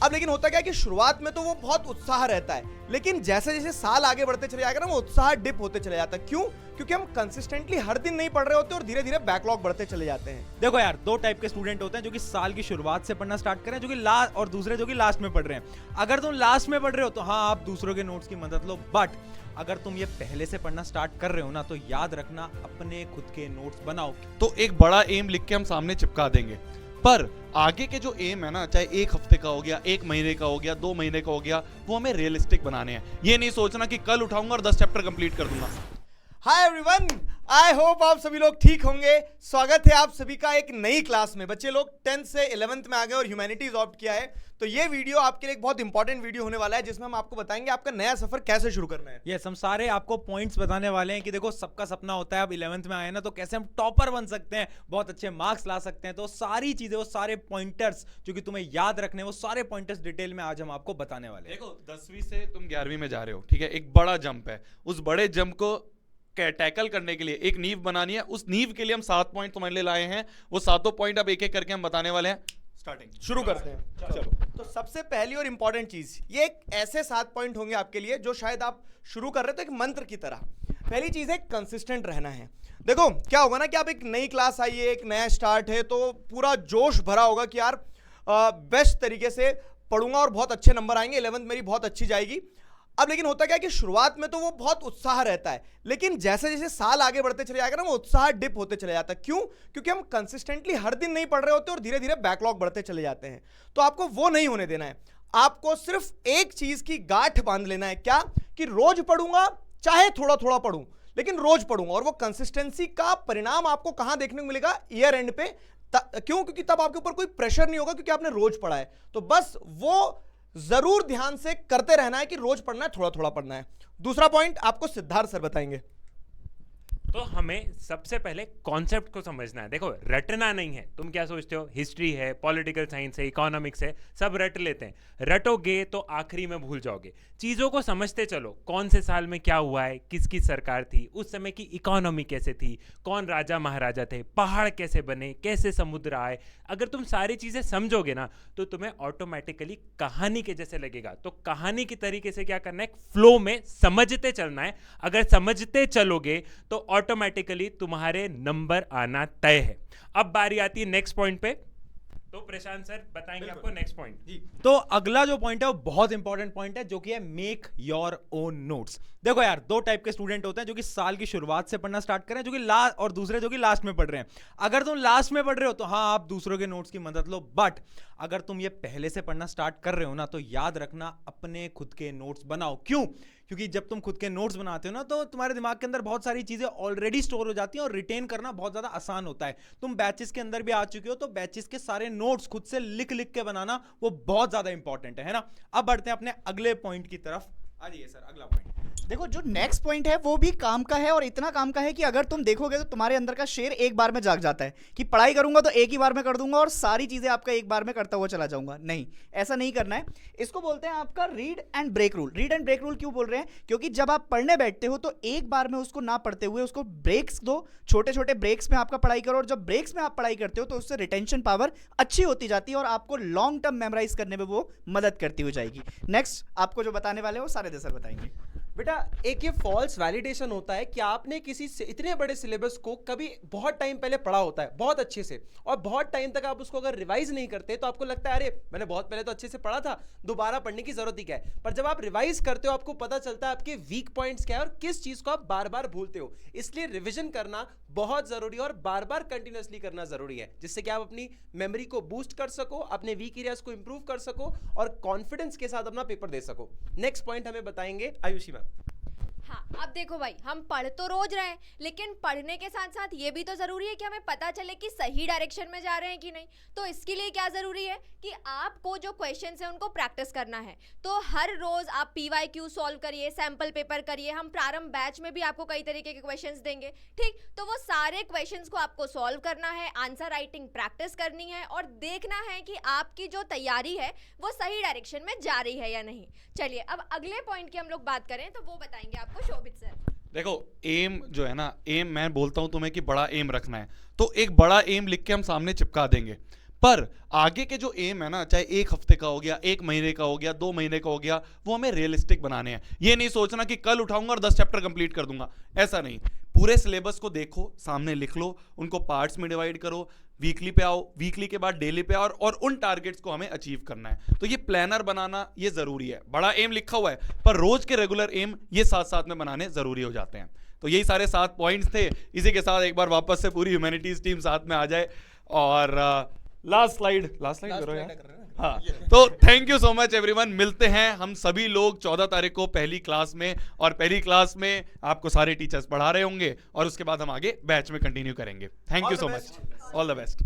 अब लेकिन होता क्या है कि शुरुआत में तो वो बहुत उत्साह रहता है, लेकिन जैसे जैसे साल आगे बढ़ते चले जाएगा ना वो उत्साह डिप होते चले जाता है। क्यों? क्योंकि हम कंसिस्टेंटली हर दिन नहीं पढ़ रहे होते और धीरे धीरे बैकलॉग बढ़ते चले जाते हैं। देखो यार, दो टाइप के स्टूडेंट होते हैं, जो कि साल की शुरुआत से पढ़ना स्टार्ट करें, जो कि लास्ट, और दूसरे जो कि लास्ट में पढ़ रहे हैं। अगर तुम लास्ट में पढ़ रहे हो तो हाँ, आप दूसरों के नोट्स की मदद लो, बट अगर तुम ये पहले से पढ़ना स्टार्ट कर रहे हो ना, तो याद रखना अपने खुद के नोट्स बनाओ। तो एक बड़ा एम लिख के हम सामने चिपका देंगे, पर आगे के जो एम है ना, चाहे एक हफ्ते का हो गया, एक महीने का हो गया, 2 महीने का हो गया, वो हमें रियलिस्टिक बनाने हैं। ये नहीं सोचना कि कल उठाऊंगा और 10 चैप्टर कंप्लीट कर दूंगा। हाय एवरीवन, आई होप आप सभी लोग ठीक होंगे। स्वागत है आप सभी का एक नई क्लास में। बच्चे लोग 10th से 11th में आ गए और ह्यूमैनिटीज ऑप्ट किया है, तो ये वीडियो आपके लिए एक बहुत इंपॉर्टेंट वीडियो होने वाला है, जिसमें हम आपको बताएंगे आपका नया सफर कैसे शुरू करना है। यस, हम सारे आपको पॉइंट्स बताने वाले हैं कि देखो, सबका सपना होता है अब 11th में आए ना, तो कैसे हम टॉपर बन सकते हैं, बहुत अच्छे मार्क्स ला सकते हैं। तो सारी चीजें, वो सारे पॉइंटर्स जो कि तुम्हें याद रखने, वो सारे पॉइंटर्स डिटेल में आज हम आपको बताने वाले हैं। देखो, 10वीं से तुम 11वीं में जा रहे हो, ठीक है, एक बड़ा जंप है। उस बड़े जंप को टैकल करने के लिए एक नींव बनानी है। उस नींव के लिए हम 7 पॉइंट तुम्हारे लिए लाए हैं। वो 7 पॉइंट अब एक एक करके हम बताने वाले हैं। स्टार्टिंग शुरू करते हैं, चलो। तो सबसे पहली और इंपॉर्टेंट चीज, ये एक ऐसे 7 पॉइंट होंगे आपके लिए जो शायद आप शुरू कर रहे हो तो एक मंत्र की तरह। पहली चीज है कंसिस्टेंट रहना है। देखो क्या होगा ना कि आप एक नई क्लास आई है, एक नया स्टार्ट है, तो पूरा जोश भरा होगा कि यार बेस्ट तरीके से पढ़ूंगा और बहुत अच्छे नंबर आएंगे, 11th मेरी बहुत अच्छी जाएगी। अब लेकिन होता क्या है कि शुरुआत में तो वो बहुत उत्साह रहता है, लेकिन जैसे जैसे साल आगे बढ़ते चले जाएगा ना वो उत्साह डिप होते चले जाता है। क्यों? क्योंकि हम कंसिस्टेंटली हर दिन नहीं पढ़ रहे होते और धीरे धीरे बैकलॉग बढ़ते चले जाते हैं। तो आपको वो नहीं होने देना है। आपको सिर्फ एक चीज की गांठ बांध लेना है। क्या? कि रोज पढ़ूंगा, चाहे थोड़ा थोड़ा पढ़ूं, लेकिन रोज पढ़ूंगा। और वो कंसिस्टेंसी का परिणाम आपको कहां देखने को मिलेगा? ईयर एंड पे। क्यों? क्योंकि तब आपके ऊपर कोई प्रेशर नहीं होगा, क्योंकि आपने रोज पढ़ा है। तो बस वो जरूर ध्यान से करते रहना है कि रोज पढ़ना है, थोड़ा थोड़ा पढ़ना है। दूसरा पॉइंट आपको सिद्धार्थ सर बताएंगे। तो हमें सबसे पहले कॉन्सेप्ट को समझना है। देखो, रटना नहीं है। तुम क्या सोचते हो, हिस्ट्री है, पॉलिटिकल साइंस है, इकोनॉमिक्स है, सब रट लेते हैं। रटोगे तो आखिरी में भूल जाओगे। चीज़ों को समझते चलो, कौन से साल में क्या हुआ है, किसकी सरकार थी, उस समय की इकोनॉमी कैसे थी, कौन राजा महाराजा थे, पहाड़ कैसे बने, कैसे समुद्र आए। अगर तुम सारी चीज़ें समझोगे ना, तो तुम्हें ऑटोमेटिकली कहानी के जैसे लगेगा। तो कहानी की तरीके से क्या करना है, फ्लो में समझते चलना है। अगर समझते चलोगे तो ऑटोमेटिकली तुम्हारे नंबर आना तय है। अब बारी आती है नेक्स्ट पॉइंट पे, तो प्रशांत सर बताएंगे आपको नेक्स्ट पॉइंट। तो अगला जो पॉइंट है वो बहुत इंपॉर्टेंट पॉइंट है, जो कि है मेक योर ओन नोट्स। देखो यार, दो टाइप के स्टूडेंट होते हैं, जो कि साल की शुरुआत से पढ़ना स्टार्ट करें, जो कि लास्ट, और दूसरे जो कि लास्ट में पढ़ रहे हैं। अगर तुम लास्ट में पढ़ रहे हो तो हाँ, आप दूसरों के नोट्स की मदद लो, बट अगर तुम ये पहले से पढ़ना स्टार्ट कर रहे हो ना, तो याद रखना अपने खुद के नोट्स बनाओ। क्यों? क्योंकि जब तुम खुद के नोट्स बनाते हो ना, तो तुम्हारे दिमाग के अंदर बहुत सारी चीजें ऑलरेडी स्टोर हो जाती हैं और रिटेन करना बहुत ज्यादा आसान होता है। तुम बैचेस के अंदर भी आ चुके हो, तो बैचेस के सारे नोट्स खुद से लिख लिख के बनाना वो बहुत ज्यादा इंपॉर्टेंट है ना। अब बढ़ते हैं अपने अगले पॉइंट की तरफ। आ जाइए सर, अगला पॉइंट। देखो, जो नेक्स्ट पॉइंट है वो भी काम का है, और इतना काम का है कि अगर तुम देखोगे तो तुम्हारे अंदर का शेर एक बार में जाग जाता है कि पढ़ाई करूंगा तो एक ही बार में कर दूंगा और सारी चीजें आपका एक बार में करता हुआ चला जाऊंगा। नहीं, ऐसा नहीं करना है। इसको बोलते हैं आपका read and break rule. Read and break rule क्यों बोल रहे हैं? क्योंकि जब आप पढ़ने बैठते हो तो एक बार में उसको ना पढ़ते हुए उसको ब्रेक्स दो, छोटे छोटे ब्रेक्स में आपका पढ़ाई करो। और जब ब्रेक्स में आप पढ़ाई करते हो तो उससे रिटेंशन पावर अच्छी होती जाती है और आपको लॉन्ग टर्म मेमोराइज करने में वो मदद करती हो जाएगी। नेक्स्ट आपको जो बताने वाले हो सारे सर बताएंगे। बेटा, एक ये फॉल्स वैलिडेशन होता है कि आपने किसी से इतने बड़े सिलेबस को कभी बहुत टाइम पहले पढ़ा होता है, बहुत अच्छे से, और बहुत टाइम तक आप उसको अगर रिवाइज नहीं करते तो आपको लगता है अरे मैंने बहुत पहले तो अच्छे से पढ़ा था, दोबारा पढ़ने की जरूरत ही क्या है। पर जब आप रिवाइज करते हो आपको पता चलता है आपके वीक पॉइंट्स क्या है और किस चीज को आप बार बार भूलते हो। इसलिए रिविजन करना बहुत जरूरी है और बार बार कंटिन्यूअसली करना जरूरी है, जिससे कि आप अपनी मेमोरी को बूस्ट कर सको, अपने वीक एरियाज को इंप्रूव कर सको और कॉन्फिडेंस के साथ अपना पेपर दे सको। नेक्स्ट पॉइंट हमें बताएंगे आयुषी मैम। हाँ, अब देखो भाई, हम पढ़ तो रोज रहे हैं, लेकिन पढ़ने के साथ साथ ये भी तो जरूरी है कि हमें पता चले कि सही डायरेक्शन में जा रहे हैं कि नहीं। तो इसके लिए क्या जरूरी है कि आपको जो क्वेश्चंस हैं उनको प्रैक्टिस करना है। तो हर रोज आप PYQ सॉल्व करिए, सैंपल पेपर करिए। हम प्रारंभ बैच में भी आपको कई तरीके के क्वेश्चंस देंगे, ठीक? तो वो सारे क्वेश्चंस को आपको सॉल्व करना है, आंसर राइटिंग प्रैक्टिस करनी है और देखना है कि आपकी जो तैयारी है वो सही डायरेक्शन में जा रही है या नहीं। चलिए, अब अगले पॉइंट की हम लोग बात करें तो वो बताएंगे आपको शोभित सर। देखो, एम जो है ना, एम मैं बोलता हूं तुम्हें कि बड़ा एम रखना है, तो एक बड़ा एम लिख के हम सामने चिपका देंगे, पर आगे के जो एम है ना, चाहे एक हफ्ते का हो गया, एक महीने का हो गया, 2 महीने का हो गया, वो हमें रियलिस्टिक बनाने हैं। ये नहीं सोचना कि कल उठाऊंगा और 10 चैप्टर कंप्लीट कर दूंगा, ऐसा नहीं। पूरे सिलेबस को देखो, सामने लिख लो, उनको पार्ट्स में डिवाइड करो, वीकली पे आओ, वीकली के बाद डेली पे आओ, और उन टारगेट्स को हमें अचीव करना है। तो ये प्लानर बनाना ये जरूरी है। बड़ा एम लिखा हुआ है, पर रोज के रेगुलर एम ये साथ साथ में बनाने जरूरी हो जाते हैं। तो यही सारे 7 पॉइंट्स थे। इसी के साथ एक बार वापस से पूरी ह्यूमैनिटीज टीम साथ में आ जाए, और लास्ट स्लाइड करो यार। हाँ, तो thank you so much everyone. मिलते हैं हम सभी लोग 14 तारीख को पहली क्लास में, और पहली क्लास में आपको सारे टीचर्स पढ़ा रहे होंगे, और उसके बाद हम आगे बैच में कंटिन्यू करेंगे। Thank you so much, all the best.